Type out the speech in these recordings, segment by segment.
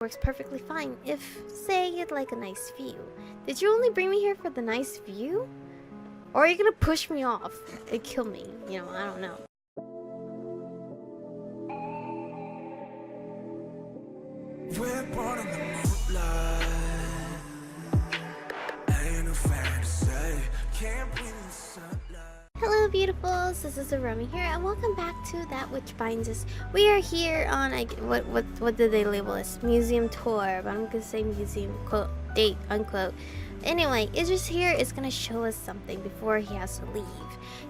works perfectly fine if, say, you'd like a nice view. Did you only bring me here for the nice view? Or are you gonna push me off and kill me? You know, I don't know. We're born in the moonlight. Ain't no fantasy. Can't breathe in the sunlight. Hello beautifuls, this is Aromie here and welcome back to That Which Binds Us. We are here on, what did they label us? Museum tour, but I'm gonna say museum quote, date, unquote. Anyway, Idris here is gonna show us something before he has to leave.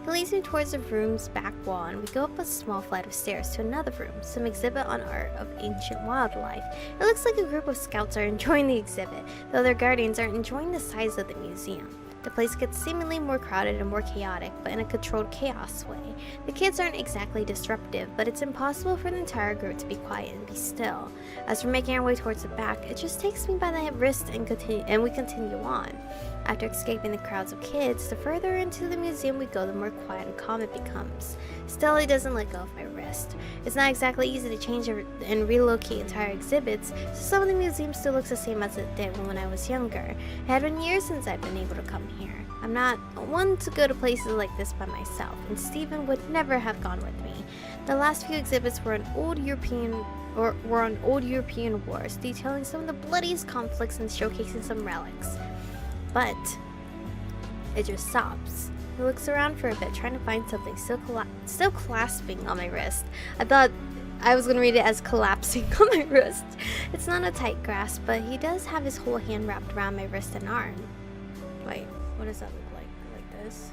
He leads me towards the room's back wall and we go up a small flight of stairs to another room, some exhibit on art of ancient wildlife. It looks like a group of scouts are enjoying the exhibit, though their guardians aren't enjoying the size of the museum. The place gets seemingly more crowded and more chaotic, but in a controlled chaos way. The kids aren't exactly disruptive, but it's impossible for the entire group to be quiet and be still. As we're making our way towards the back, it just takes me by the wrist and we continue on. After escaping the crowds of kids, the further into the museum we go, the more quiet and calm it becomes. Still, it doesn't let go of my wrist. It's not exactly easy to change and relocate entire exhibits, so some of the museum still looks the same as it did when I was younger. It had been years since I've been able to come here. I'm not one to go to places like this by myself, and Stephen would never have gone with me. The last few exhibits were on old European wars, detailing some of the bloodiest conflicts and showcasing some relics. But it just stops. He looks around for a bit, trying to find something, still clasping on my wrist. I thought I was gonna read it as collapsing on my wrist. It's not a tight grasp, but he does have his whole hand wrapped around my wrist and arm. Wait, what does that look like? Like this?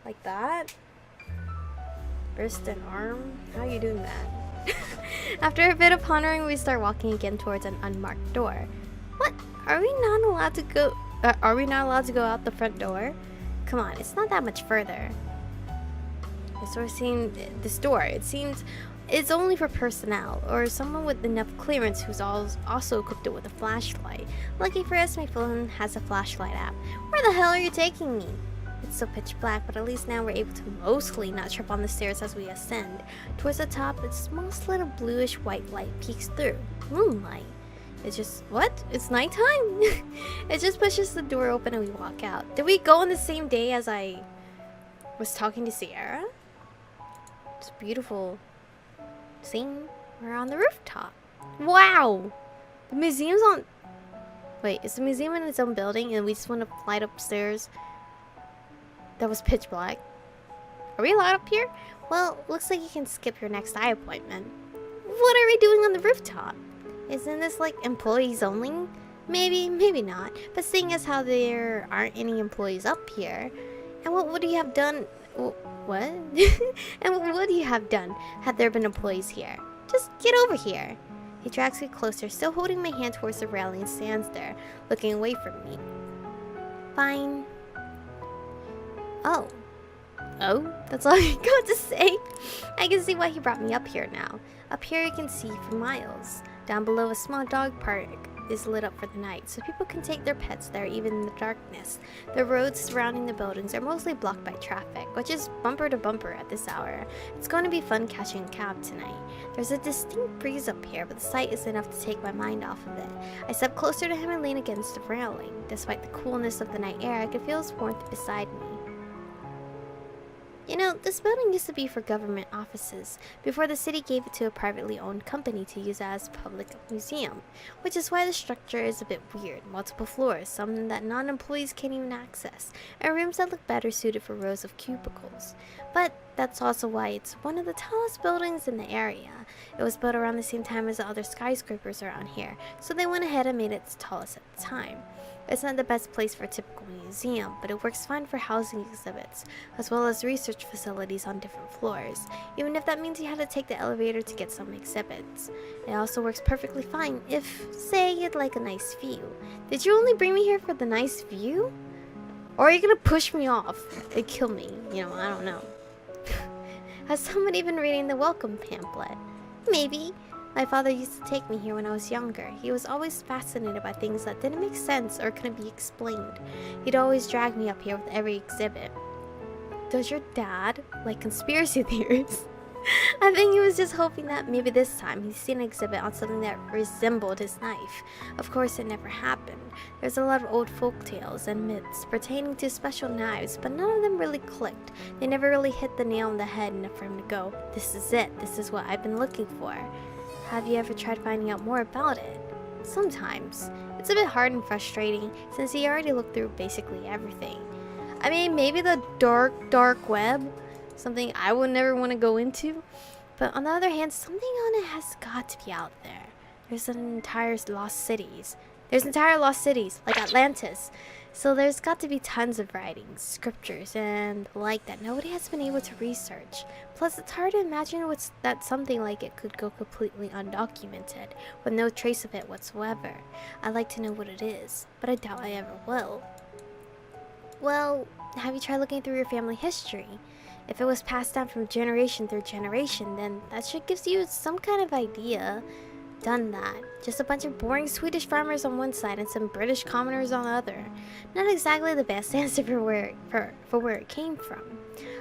Like that? Wrist and arm? How are you doing that? After a bit of pondering, we start walking again towards an unmarked door. What? Are we not allowed to go? Are we not allowed to go out the front door? Come on, it's not that much further. So we're seeing this door. It seems it's only for personnel or someone with enough clearance who's also equipped it with a flashlight. Lucky for us, my phone has a flashlight app. Where the hell are you taking me? It's so pitch black, but at least now we're able to mostly not trip on the stairs as we ascend. Towards the top, a small slit of bluish white light peeks through. Moonlight. It's just, what? It's nighttime? It just pushes the door open and we walk out. Did we go on the same day as I was talking to Sierra? It's a beautiful scene. We're on the rooftop. Wow! The museum's on... Wait, is the museum in its own building and we just want to flight upstairs? That was pitch black. Are we allowed up here? Well, looks like you can skip your next eye appointment. What are we doing on the rooftop? Isn't this like employees only? Maybe, maybe not. But seeing as how there aren't any employees up here, and what would you have done? What? And what would you have done had there been employees here? Just get over here. He drags me closer, still holding my hand towards the railing, and stands there, looking away from me. Fine. Oh. Oh, that's all you got to say? I can see why he brought me up here now. Up here you can see for miles. Down below, a small dog park is lit up for the night, so people can take their pets there even in the darkness. The roads surrounding the buildings are mostly blocked by traffic, which is bumper to bumper at this hour. It's going to be fun catching a cab tonight. There's a distinct breeze up here, but the sight is enough to take my mind off of it. I step closer to him and lean against the railing. Despite the coolness of the night air, I can feel his warmth beside me. You know, this building used to be for government offices, before the city gave it to a privately owned company to use as a public museum, which is why the structure is a bit weird. Multiple floors, some that non-employees can't even access, and rooms that look better suited for rows of cubicles. But that's also why it's one of the tallest buildings in the area. It was built around the same time as the other skyscrapers around here, so they went ahead and made it the tallest at the time. It's not the best place for a typical museum, but it works fine for housing exhibits, as well as research facilities on different floors, even if that means you have to take the elevator to get some exhibits. It also works perfectly fine if, say, you'd like a nice view. Did you only bring me here for the nice view? Or are you gonna push me off and kill me? You know, I don't know. Has someone even reading the welcome pamphlet? Maybe. My father used to take me here when I was younger. He was always fascinated by things that didn't make sense or couldn't be explained. He'd always drag me up here with every exhibit. Does your dad like conspiracy theories? I think he was just hoping that maybe this time he'd seen an exhibit on something that resembled his knife. Of course, it never happened. There's a lot of old folk tales and myths pertaining to special knives, but none of them really clicked. They never really hit the nail on the head enough for him to go, "This is it. This is what I've been looking for." Have you ever tried finding out more about it? Sometimes. It's a bit hard and frustrating since he already looked through basically everything. I mean, maybe the dark web, something I would never want to go into. But on the other hand, something on it has got to be out there. There's entire lost cities, like Atlantis. So there's got to be tons of writings, scriptures, and the like that nobody has been able to research. Plus, it's hard to imagine that something like it could go completely undocumented, with no trace of it whatsoever. I'd like to know what it is, but I doubt I ever will. Well, have you tried looking through your family history? If it was passed down from generation through generation, then that should give you some kind of idea. Done that. Just a bunch of boring Swedish farmers on one side and some British commoners on the other. Not exactly the best answer for where it came from.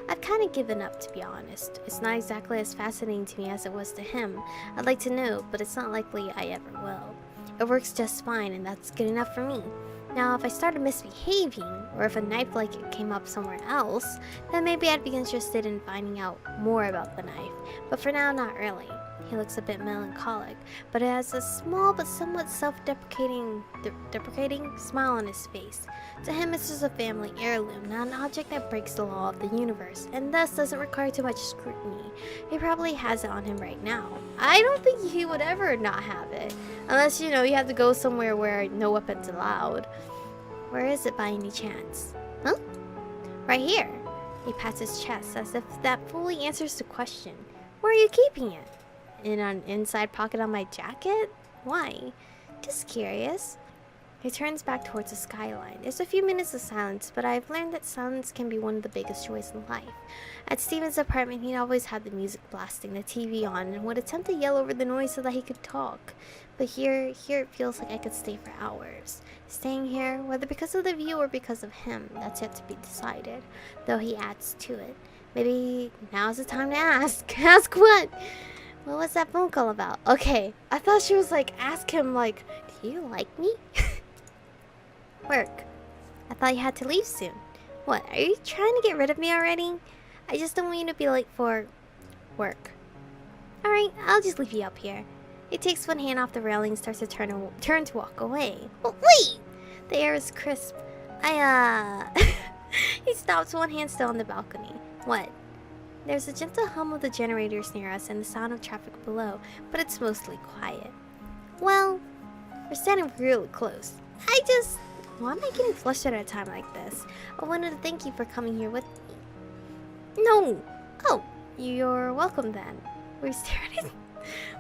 I've kind of given up, to be honest. It's not exactly as fascinating to me as it was to him. I'd like to know, but it's not likely I ever will. It works just fine, and that's good enough for me. Now, if I started misbehaving, or if a knife like it came up somewhere else, then maybe I'd be interested in finding out more about the knife. But for now, not really. He looks a bit melancholic, but has a small but somewhat self-deprecating smile on his face. To him, it's just a family heirloom, not an object that breaks the law of the universe, and thus doesn't require too much scrutiny. He probably has it on him right now. I don't think he would ever not have it, unless, you have to go somewhere where no weapons allowed. Where is it by any chance? Huh? Right here. He pats his chest as if that fully answers the question. Where are you keeping it? In an inside pocket on my jacket? Why? Just curious. He turns back towards the skyline. There's a few minutes of silence, but I've learned that silence can be one of the biggest joys in life. At Steven's apartment, he'd always had the music blasting, the TV on, and would attempt to yell over the noise so that he could talk. But here it feels like I could stay for hours. Staying here, whether because of the view or because of him, that's yet to be decided, though he adds to it. Maybe now's the time to ask. Ask what? What was that phone call about? Okay, I thought she was like, ask him like, do you like me? Work. I thought you had to leave soon. What, are you trying to get rid of me already? I just don't want you to be late for work. Alright, I'll just leave you up here. He takes one hand off the railing and starts to turn to walk away. But wait! The air is crisp. He stops, one hand still on the balcony. What? There's a gentle hum of the generators near us and the sound of traffic below, but it's mostly quiet. Well, we're standing really close. Why am I getting flustered at a time like this? I wanted to thank you for coming here with me. No! Oh, you're welcome then. We stare at it.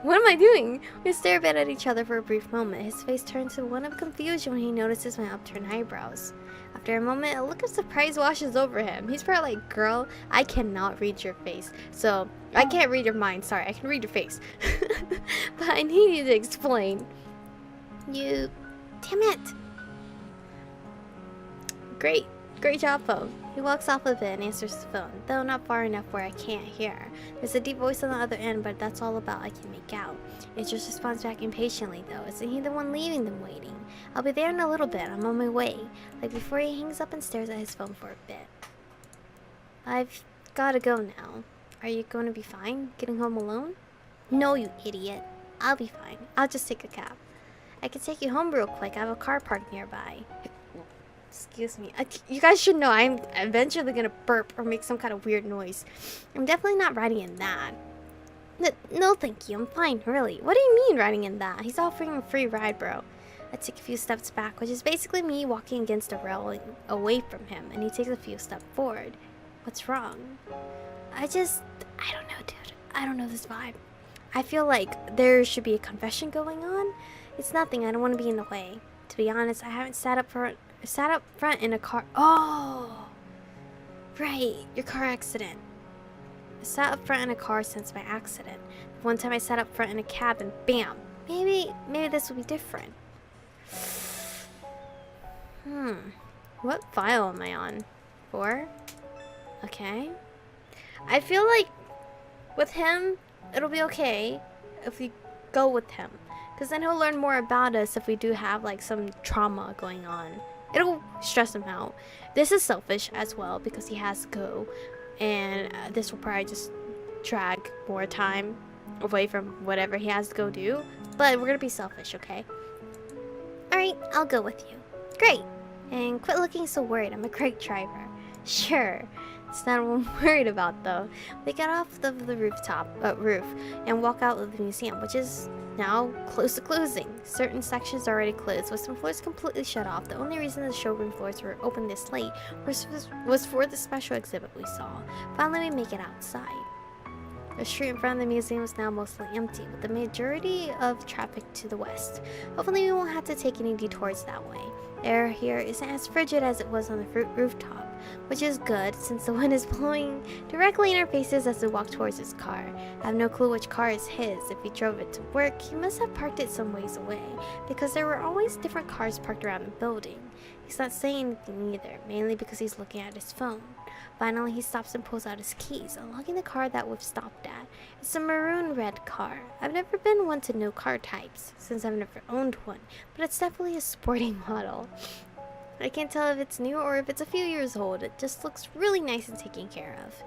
What am I doing? We stare a bit at each other for a brief moment. His face turns to one of confusion when he notices my upturned eyebrows. After a moment, a look of surprise washes over him. He's probably like, girl, I cannot read your face. So, I can't read your mind, sorry, I can read your face. But I need you to explain. Damn it. Great job, phone. He walks off a bit and answers the phone, though not far enough where I can't hear. There's a deep voice on the other end, but that's all about I can make out. It just responds back impatiently, though. Isn't he the one leaving them waiting? I'll be there in a little bit. I'm on my way. Like before he hangs up and stares at his phone for a bit. I've gotta go now. Are you going to be fine getting home alone? No, you idiot. I'll be fine. I'll just take a cab. I can take you home real quick. I have a car parked nearby. Excuse me. You guys should know I'm eventually gonna burp or make some kind of weird noise. I'm definitely not riding in that. No, thank you. I'm fine, really. What do you mean riding in that? He's offering a free ride, bro. I take a few steps back, which is basically me walking against a railing away from him, and he takes a few steps forward. What's wrong? I don't know, dude. I don't know this vibe. I feel like there should be a confession going on. It's nothing. I don't want to be in the way. To be honest, I haven't sat up front in a car. Oh, right, your car accident. I sat up front in a car since my accident. One time I sat up front in a cab and bam. Maybe this will be different. What file am I on? 4? Okay. I feel like... with him, it'll be okay if we go with him. Because then he'll learn more about us if we do have like some trauma going on. It'll stress him out. This is selfish as well because he has to go. And this will probably just drag more time away from whatever he has to go do. But we're going to be selfish, okay? Alright, I'll go with you. Great. And quit looking so worried. I'm a great driver. Sure. It's not what I'm worried about though. We get off the roof and walk out of the museum, which is now close to closing. Certain sections are already closed, with some floors completely shut off. The only reason the showroom floors were open this late was for the special exhibit we saw. Finally, we make it outside. The street in front of the museum is now mostly empty, with the majority of traffic to the west. Hopefully, we won't have to take any detours that way. Air here isn't as frigid as it was on the rooftop, which is good since the wind is blowing directly in our faces as we walk towards his car. I have no clue which car is his. If he drove it to work, he must have parked it some ways away, because there were always different cars parked around the building. He's not saying anything either, mainly because he's looking at his phone. Finally, he stops and pulls out his keys, unlocking the car that we've stopped at. It's a maroon red car. I've never been one to know car types, since I've never owned one, but it's definitely a sporting model. I can't tell if it's new or if it's a few years old. It just looks really nice and taken care of.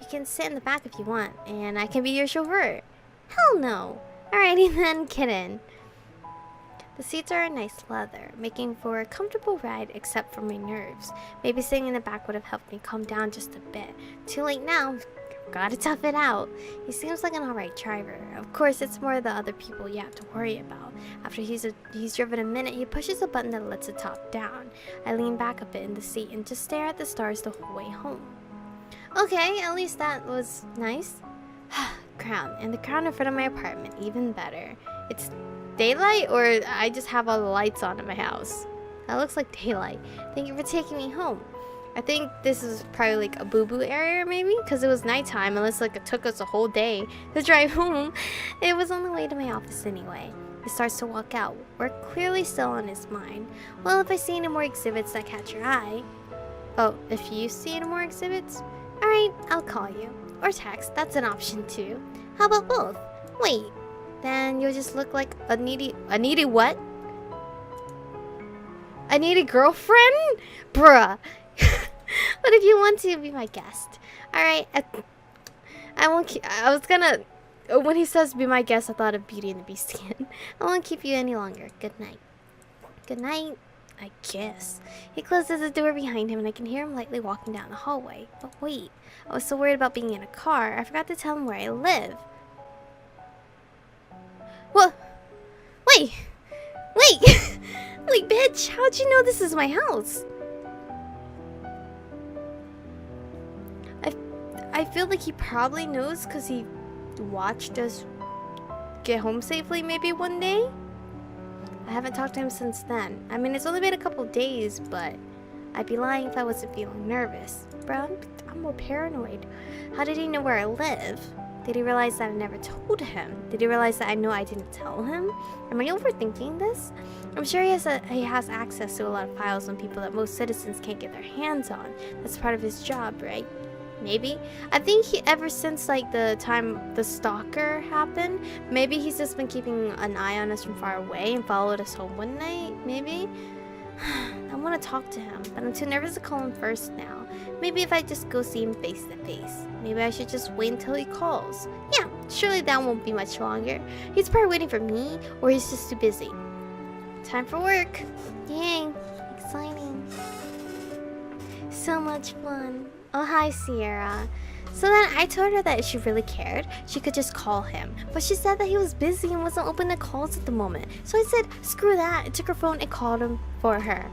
You can sit in the back if you want, and I can be your chauffeur. Hell no. Alrighty then, get in. The seats are a nice leather, making for a comfortable ride except for my nerves. Maybe sitting in the back would have helped me calm down just a bit. Too late now. Gotta tough it out. He seems like an alright driver. Of course, it's more the other people you have to worry about. After he's driven a minute, he pushes a button that lets the top down. I lean back a bit in the seat and just stare at the stars the whole way home. Okay, at least that was nice. Crown, and the crown in front of my apartment, even better. It's daylight, or I just have all the lights on in my house? That looks like daylight. Thank you for taking me home. I think this is probably like a boo-boo area maybe, because it was nighttime, unless like it took us a whole day to drive home. It was on the way to my office anyway. He starts to walk out. We're clearly still on his mind. Well, if I see any more exhibits that catch your eye. Oh, if you see any more exhibits? Alright, I'll call you. Or text, that's an option too. How about both? Wait, then you'll just look like a needy what? A needy girlfriend? Bruh. But if you want to be my guest. Alright, I won't I was gonna, when he says be my guest, I thought of Beauty and the Beast again. I won't keep you any longer. Good night. Good night, I guess. He closes the door behind him and I can hear him lightly walking down the hallway. But wait, I was so worried about being in a car, I forgot to tell him where I live. What? Wait! Wait! Wait, bitch! How'd you know this is my house? I feel like he probably knows because he watched us get home safely maybe one day. I haven't talked to him since then. I mean, it's only been a couple days, but I'd be lying if I wasn't feeling nervous. Bro, I'm more paranoid. How did he know where I live? Did he realize that I never told him? Did he realize that I know I didn't tell him? Am I overthinking this? I'm sure he has access to a lot of files on people that most citizens can't get their hands on. That's part of his job, right? Maybe. I think ever since like the time the stalker happened, maybe he's just been keeping an eye on us from far away and followed us home one night, maybe? I want to talk to him, but I'm too nervous to call him first now. Maybe if I just go see him face to face. Maybe I should just wait until he calls. Yeah, surely that won't be much longer. He's probably waiting for me, or he's just too busy. Time for work. Yay, exciting. So much fun. Oh, hi, Sierra. So then I told her that if she really cared, she could just call him. But she said that he was busy and wasn't open to calls at the moment. So I said, screw that, and took her phone and called him for her.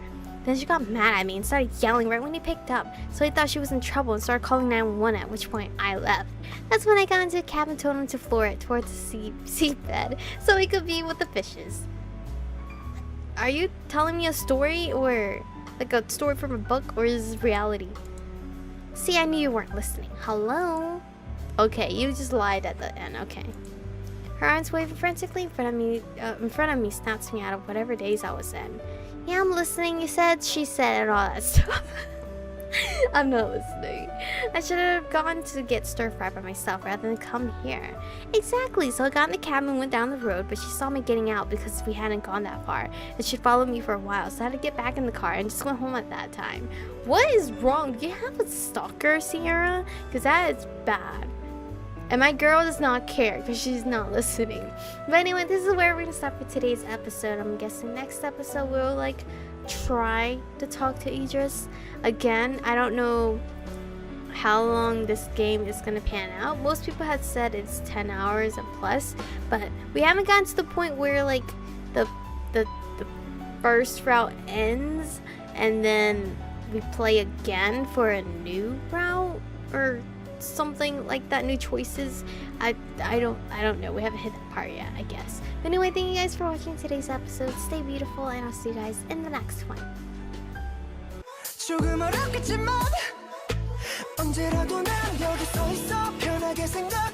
Then she got mad at me and started yelling right when he picked up. So I thought she was in trouble and started calling 911, at which point I left. That's when I got into a cab and told him to floor it towards the seabed so he could be with the fishes. Are you telling me a story, or like a story from a book, or is this reality? See, I knew you weren't listening. Hello? Okay, you just lied at the end. Okay. Her arms waving frantically in front of me snaps me out of whatever daze I was in. Yeah, I'm listening, you said, she said, and all that stuff. I'm not listening. I should have gone to get stir fry by myself rather than come here. Exactly, so I got in the cab and went down the road, but she saw me getting out because we hadn't gone that far. And she'd followed me for a while, so I had to get back in the car and just went home at that time. What is wrong? Do you have a stalker, Sierra? Because that is bad. And my girl does not care because she's not listening. But anyway, this is where we're going to stop for today's episode. I'm guessing next episode we'll like try to talk to Idris again. I don't know how long this game is going to pan out. Most people had said it's 10 hours and plus, but we haven't gotten to the point where like the first route ends and then we play again for a new route or something like that, new choices. I don't know. We haven't hit that part yet, I guess. But anyway, thank you guys for watching today's episode. Stay beautiful, and I'll see you guys in the next one. 조금 어렵겠지만 언제라도 난 여기 서 있어 편하게 생각